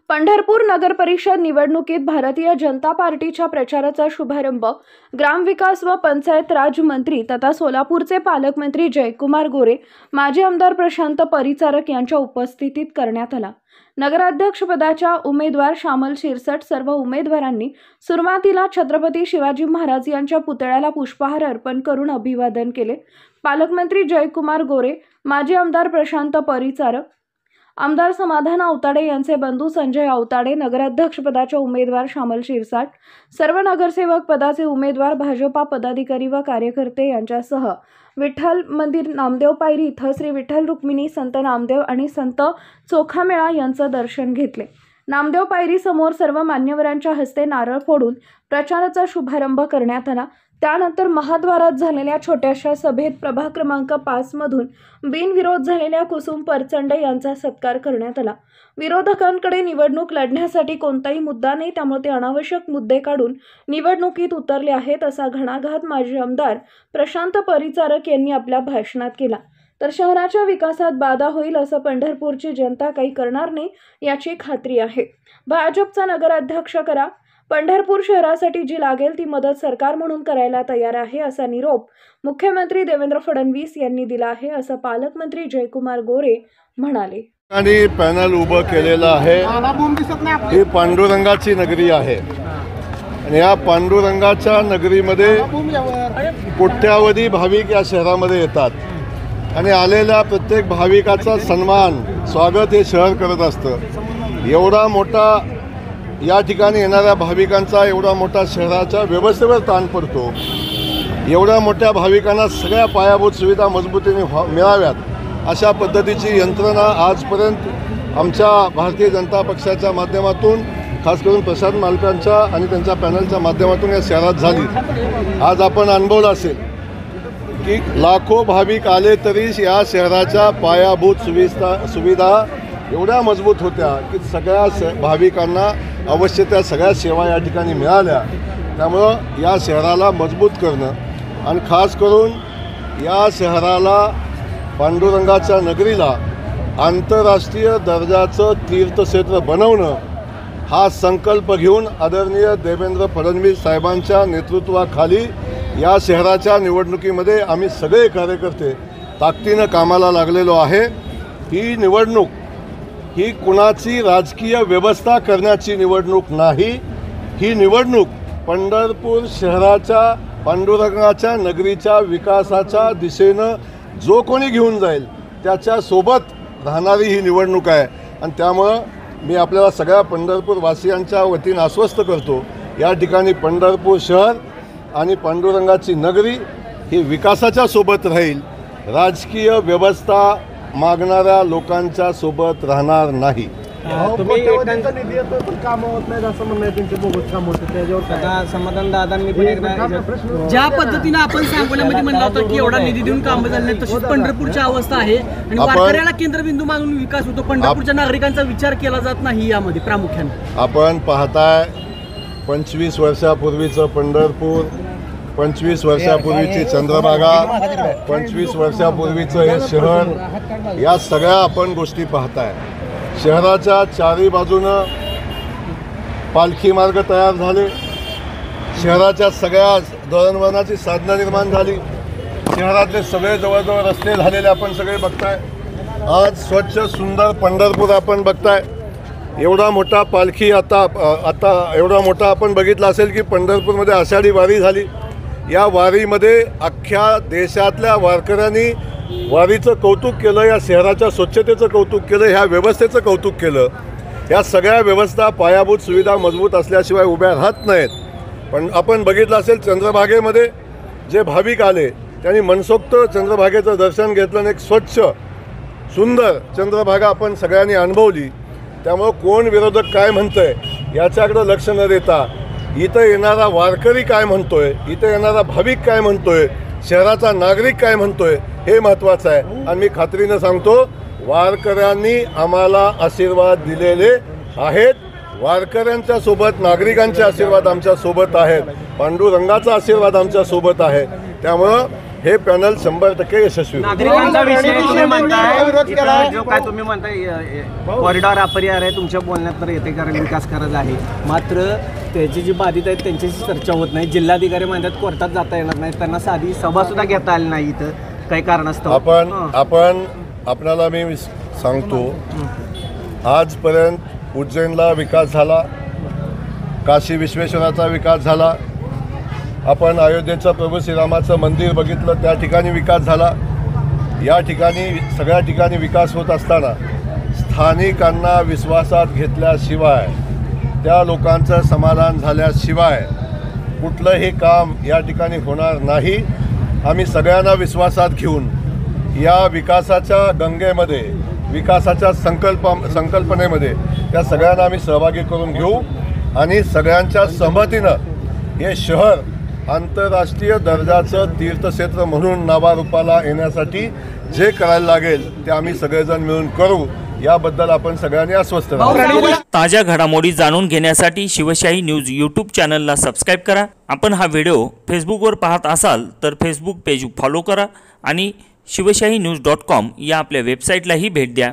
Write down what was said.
पंढरपूर नगर परिषद निवडणुकीत भारतीय जनता पार्टीच्या प्रचाराचा शुभारंभ ग्रामविकास व पंचायत राज मंत्री तथा सोलापूरचे पालकमंत्री जयकुमार गोरे, माजी आमदार प्रशांत परिचारक यांच्या उपस्थितीत करण्यात आला। नगराध्यक्षपदाच्या उमेदवार श्यामल शिरसट सर्व उमेदवारांनी सुरुवातीला छत्रपती शिवाजी महाराज यांच्या पुतळ्याला पुष्पहार अर्पण करून अभिवादन केले। पालकमंत्री जयकुमार गोरे, माजी आमदार प्रशांत परिचारक, आमदार समाधान अवताडे यांचे बंधू संजय अवताडे, नगराध्यक्षपदाच्या उमेदवार श्यामल शिरसाट, सर्व नगरसेवक पदाचे उमेदवार, भाजपा पदाधिकारी व कार्यकर्ते यांच्यासह विठ्ठल मंदिर नामदेव पायरी इथं श्री विठ्ठल रुक्मिणी संत नामदेव आणि संत चोखामेळा यांचं दर्शन घेतले। नामदेव पायरी समोर सर्व मान्यवरांच्या हस्ते नारळ फोडून प्रचाराचा शुभारंभ करण्यात आला। त्यानंतर महाद्वारात झालेल्या छोट्याशा सभेत प्रभाग क्रमांक 5 मधून बिनविरोध झालेल्या कुसुम परचंडे यांचा सत्कार करण्यात आला। विरोधकांकडे निवडणूक लढण्यासाठी कोणताही मुद्दा नाही, त्यामुळे ते अनावश्यक मुद्दे काढून निवडणुकीत उतरले आहेत, असा घणाघात माजी आमदार प्रशांत परिचारक यांनी आपल्या भाषणात केला। तर शहराच्या विकासात बाधा होईल असं पंढरपूरची जनता काही करणार नाही याची खात्री आहे। भाजपचा नगराध्यक्ष करा, पंढरपूर शहरासाठी जी लागेल ती मदत सरकार म्हणून करायला तयार आहे, असा निरोप मुख्यमंत्री देवेंद्र फडणवीस यांनी दिला आहे, असं पालकमंत्री जयकुमार गोरे म्हणाले। आणि पॅनल उभं केलेलं आहे। ही पांडुरंगाची नगरी आहे आणि या पांडुरंगाच्या नगरीमध्ये कोट्यावधी भाविक या शहरामध्ये येतात आणि आलेल्या प्रत्येक भाविकाचा सन्मान स्वागत हे शहर करत असतं। एवढा मोठा या ठिकाणी येणाऱ्या भाविकांचा एवढा मोठा शहराच्या व्यवस्थेवर ताण पडतो। एवढ्या मोठ्या भाविकांना सगळ्या पायाभूत सुविधा मजबूतीने मिळाव्यात अशा पद्धतीची यंत्रणा आजपर्यंत आमच्या भारतीय जनता पक्षाच्या माध्यमातून, खास करून प्रसाद मालकांच्या आणि त्यांच्या पॅनलच्या माध्यमातून या शहरात झाली। आज आपण अनुभवलं असेल की लाखो भाविक आले तरी या शहराच्या पायाभूत सुविधा एवढ्या मजबूत होत्या की सगळ्या भाविकांना अवश्य त्या सगळ्या सेवा या ठिकाणी मिळाल्या। त्यामुळं या शहराला मजबूत करणं आणि खास करून या शहराला, पांडुरंगाच्या नगरीला आंतरराष्ट्रीय दर्जाचं तीर्थक्षेत्र बनवणं हा संकल्प घेऊन आदरणीय देवेंद्र फडणवीस साहेबांच्या नेतृत्वाखाली या शहराच्या निवडणुकीमध्ये आम्ही सगळे कार्यकर्ते ताकदीनं कामाला लागलेलो आहे। ही निवडणूक ही कुणाची राजकीय व्यवस्था करण्याची निवडणूक नाही। ही निवडणूक पंढरपूर शहराच्या, पांडुरंगाच्या नगरीच्या विकासाच्या दिशेनं जो कोणी घेऊन जाईल त्याच्यासोबत राहणारी ही निवडणूक आहे। आणि त्यामुळं मी आपल्याला सगळ्या पंढरपूर वासियांच्या वतीनं आश्वस्त करतो, या ठिकाणी पंढरपूर शहर आणि पांडुरंगाची नगरी ही विकासाच्या सोबत राहील, राजकीय व्यवस्था मागणाऱ्या लोकांच्या सोबत राहणार नाही। ज्या पद्धतीने आपण सांगोल्यामध्ये म्हणलं होतं की एवढा निधी देऊन काम झालं नाही, तशीच पंढरपूरची अवस्था आहे आणि वारकऱ्याला केंद्रबिंदू मानून विकास होतो, पंढरपूरच्या नागरिकांचा विचार केला जात नाही। यामध्ये प्रामुख्याने आपण पाहताय 25 वर्षापूर्वीचं पंढरपूर, 25 वर्षापूर्वीची चंद्रभागा, 25 वर्षापूर्वीचं हे शहर, या सगळ्या आपण गोष्टी पाहताय। शहराच्या चारी बाजूनं पालखी मार्ग तयार झाले, शहराच्या सगळ्या दळणवळणाची साधनं निर्माण झाली, शहरातले सगळे जवळजवळ रस्ते झालेले आपण सगळे बघताय। आज स्वच्छ सुंदर पंढरपूर आपण बघताय। एवढा मोठा पालखी आता एवढा मोठा आपण बघितला असेल की पंढरपूरमध्ये आषाढी वारी झाली। या वारीमध्ये अख्ख्या देशातल्या वारकऱ्यांनी वारीचं कौतुक केलं, या शहराच्या स्वच्छतेचं कौतुक केलं, ह्या व्यवस्थेचं कौतुक केलं। या सगळ्या व्यवस्था, पायाभूत सुविधा मजबूत असल्याशिवाय उभ्या राहत नाहीत। पण आपण बघितलं असेल चंद्रभागेमध्ये जे भाविक आले त्यांनी मनसोक्त चंद्रभागेचं दर्शन घेतलं आणि एक स्वच्छ सुंदर चंद्रभागा आपण सगळ्यांनी अनुभवली। त्यामुळं कोण विरोधक काय म्हणतंय याच्याकडं लक्ष न देता इथं येणारा वारकरी काय म्हणतोय, इथं येणारा भाविक काय म्हणतोय, शहराचा नागरिक काय म्हणतोय हे महत्त्वाचं आहे। आणि मी खात्रीनं सांगतो, वारकऱ्यांनी आम्हाला आशीर्वाद दिलेले आहेत। वारकऱ्यांच्या सोबत नागरिकांचे आशीर्वाद आमच्या सोबत आहेत, पांडुरंगाचा आशीर्वाद आमच्या सोबत आहे। त्यामुळं हे पॅनल 100% यशस्वी होईल. नागरिकांचा विषय तुम्ही म्हणताय इथं जो काय तुम्ही म्हणताय कॉरिडॉर अपरिहार आहे तुमच्या बोलण्यात तर येते कारण विकास करायचा आहे मात्र त्याची जी बाधित आहेत त्यांच्याशी चर्चा होत नाही. जिल्हाधिकारी म्हणतात कोर्टात जाता येणार नाही त्यांना साधी सभा सुद्धा घेता आली नाही इथं काही कारणास्तव. आपणाला मी सांगतो आजपर्यंत उज्जैनला विकास झाला, काशी विश्वेश्वराचा विकास झाला, आपण अयोध्येचं प्रभू श्रीरामाचं मंदिर बघितलं त्या ठिकाणी विकास झाला. या ठिकाणी सगळ्या ठिकाणी विकास होत असताना स्थानिकांना विश्वासात घेतल्याशिवाय त्या लोकांचं समाधान झाल्याशिवाय कुठलंही काम या ठिकाणी होणार नाही. आम्ही सगळ्यांना विश्वासात घेऊन या विकासाच्या गंगेमध्ये विकासाच्या संकल्पनेमध्ये त्या सगळ्यांना आम्ही सहभागी करून घेऊ आणि सगळ्यांच्या सहमतीनं हे शहर आंतरराष्ट्रीय दर्जाचं तीर्थक्षेत्र म्हणून नावारूपाला येण्यासाठी जे करायला लागेल ते आम्ही सगळेजण मिळून करू याबद्दल आपण सगळ्यांनी आश्वस्त राहू. ताज्या घडामोडी जाणून घेण्यासाठी शिवशाही न्यूज यूट्यूब चॅनलला सबस्क्राईब करा. आपण हा व्हिडिओ फेसबुकवर पाहत असाल तर फेसबुक पेज फॉलो करा आणि शिवशाही न्यूज.com या आपल्या वेबसाईटलाही भेट द्या.